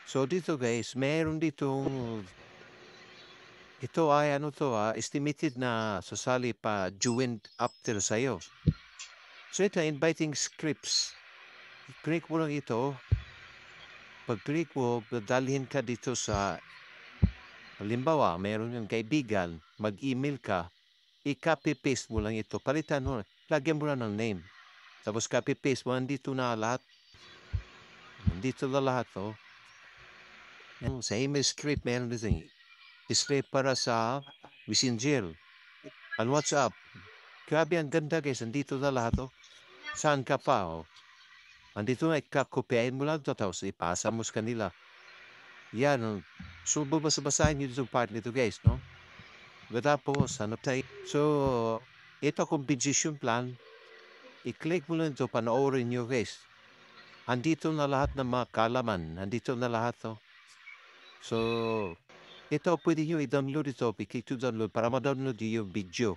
So dito guys, meron ditong ito ay ano to estimated na sasali pa joint after sa'yo. So ito, inviting scripts. I-click mo lang ito. Pag-click mo, dadalhin ka dito sa, halimbawa, meron yung kaibigan, mag-email ka, i-copy-paste mo lang ito. Palitan mo, lagyan mo lang ng name. Tapos copy-paste mo, nandito na lahat. Nandito na lahat, oh. Sa email script, meron dito script para sa Messenger, and WhatsApp. Grabe, ang ganda guys. Nandito na lahat, oh. Saan ka pa, oh. Andito na, ikakopyahin mo lang ito, tapos ipasa mo sa kanila. Yan, oh. So, babasahin nyo dito part nito guys, no? Tapos, ano tayo? So, ito compensation plan. I-click mo lang ito, panoorin nyo guys. Andito na lahat ng mga kalaman. Andito na lahat, oh. So, ito, pwede nyo i-download ito. I-click to download para ma-download nyo yung video.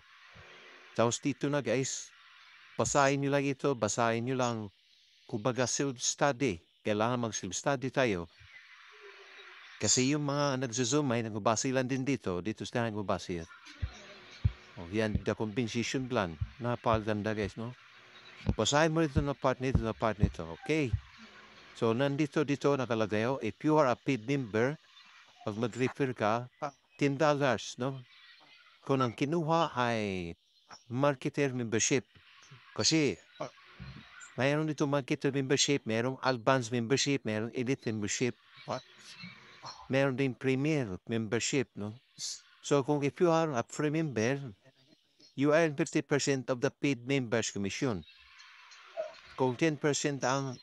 Tapos dito na guys, basahin nyo lang ito. Basahin nyo lang. Kumbaga self-study. Kailangan mag-self-study tayo. Kasi yung mga nagzo-zoom ay nagbabasa lang din dito. Dito sila nagbabasa. Oh, yan, the compensation plan. Napakaganda guys, no? Basahin mo ito na part nito, na part nito. Okay. So, nandito dito nakalagay, oh, if you are a paid member, pag mag-refer ka, $10, no? Kung ang kinuha ay marketer membership. Kasi, mayroon dito marketer membership, mayroong advanced membership, mayroong elite membership, meron din premier membership, no? So, kung if you are a free member, you earn 50% of the paid members commission. Kung 10%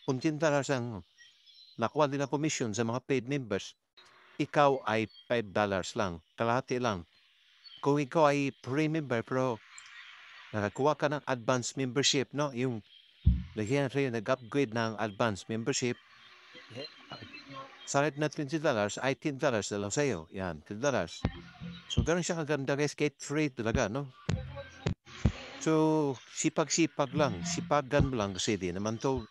kung $10 ang nakuha nila commission sa mga paid members, ikaw ay $5 lang, kalahati lang. Kung ikaw ay free member pero nakakuha ka ng advanced membership, no? Yung nag-upgrade ng advanced membership, sa na $20 ay $10 na lang sa'yo. Yan, $10. So, ganun siya kaganda guys, kahit free talaga, no? So, sipag-sipag lang, sipagan mo lang kasi di naman to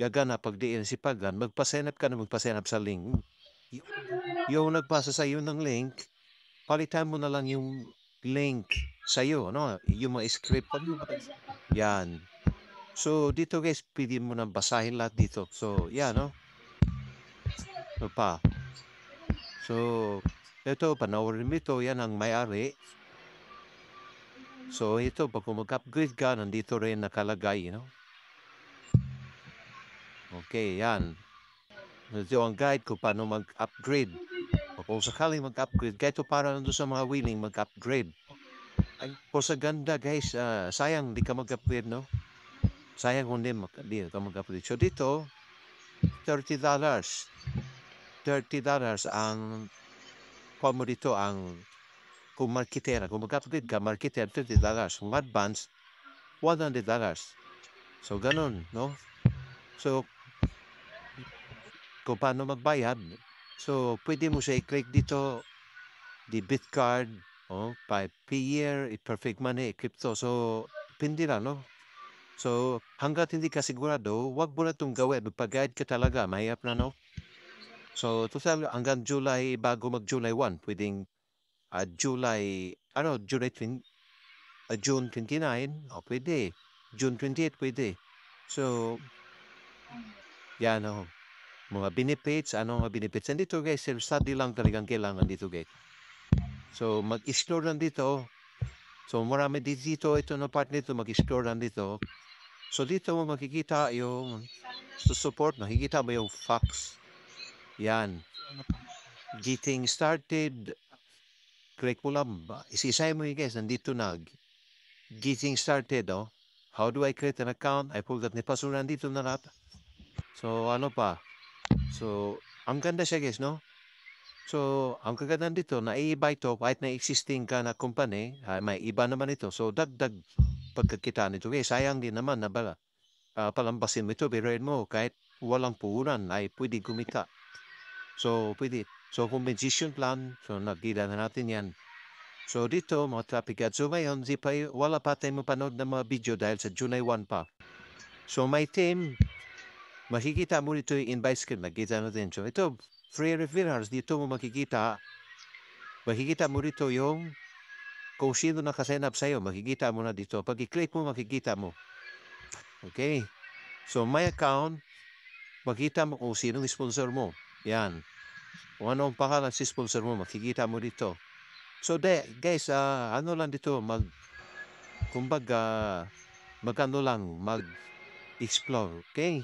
gagana pag di sipagan, magpasenap ka na magpasenap sa link. Yung nagpasa sa iyo ng link, palitan mo na lang yung link sa iyo, no? Yung mga script. Yan. So, dito guys, pwede mo nang basahin lahat dito. So, yan, no? So, pa. So, ito, panoorin mo ito, yan ang may-ari. So, ito, pag mag-upgrade ka, nandito rin nakalagay, you know? Okay, yan. Ito ang guide kung paano mag-upgrade. O kung sakaling mag-upgrade, kaya ito para nandun sa mga willing mag-upgrade. Ay, po sa ganda guys, sayang di ka mag-upgrade, no? Sayang kung di ka mag-upgrade. So dito, $30. $30 ang kuha mo dito ang kung marketera. Kung mag-upgrade ka, marketera, $30. Kung advance, $100. So ganun, no? So, kung paano magbayad, so pwede mo siya i-click dito, debit card, oh, by year, perfect money, crypto. So, pindi lang, no? So, hanggat hindi ka sigurado, wag mo na itong gawin. Magpag-guide ka talaga, mahirap na, no? So, total, hanggang July, bago mag-July 1, pwedeng June 29, o pwede. June 28, pwede. So, yan, oh. Mga benefits, ano mga benefits. Nandito guys, self-study lang talagang kailangan dito guys. So, mag-explore lang dito. So, marami dito, ito na part nito, mag-explore lang dito. So, dito mo makikita yung support, makikita mo yung facts. Yan. Getting started. Click mo lang ba? Isisay mo yung guys, nandito na. Getting started, oh. How do I create an account? I pull that ni password nandito na lahat. So, ano pa? So, ang ganda siya guys, no? So, ang kaganda dito, naiiba ito, kahit na existing ka na company, may iba naman ito. So, dagdag pagkakita nito. Eh, sayang din naman na bala. Palambasin mo ito, biruin mo, kahit walang puhunan ay pwede kumita. So, pwede. So, compensation plan, so nakita na natin yan. So, dito, mga traffic guard. So, ngayon, wala pa tayo mapanood ng mga video dahil sa July 1 pa. So, my team, makikita mo dito yung invite skill. Nakita natin. So, ito, free referrals, dito mo makikita mo rito yung kung sino nakasign up sa'yo, makikita mo na dito. Pag i-click mo, makikita mo. Okay. So, my account, makita mo kung sino sponsor mo. Yan. Kung ano ang pangalan si sponsor mo, makikita mo dito. So, guys, ano lang dito, kumbaga, mag-explore. Okay?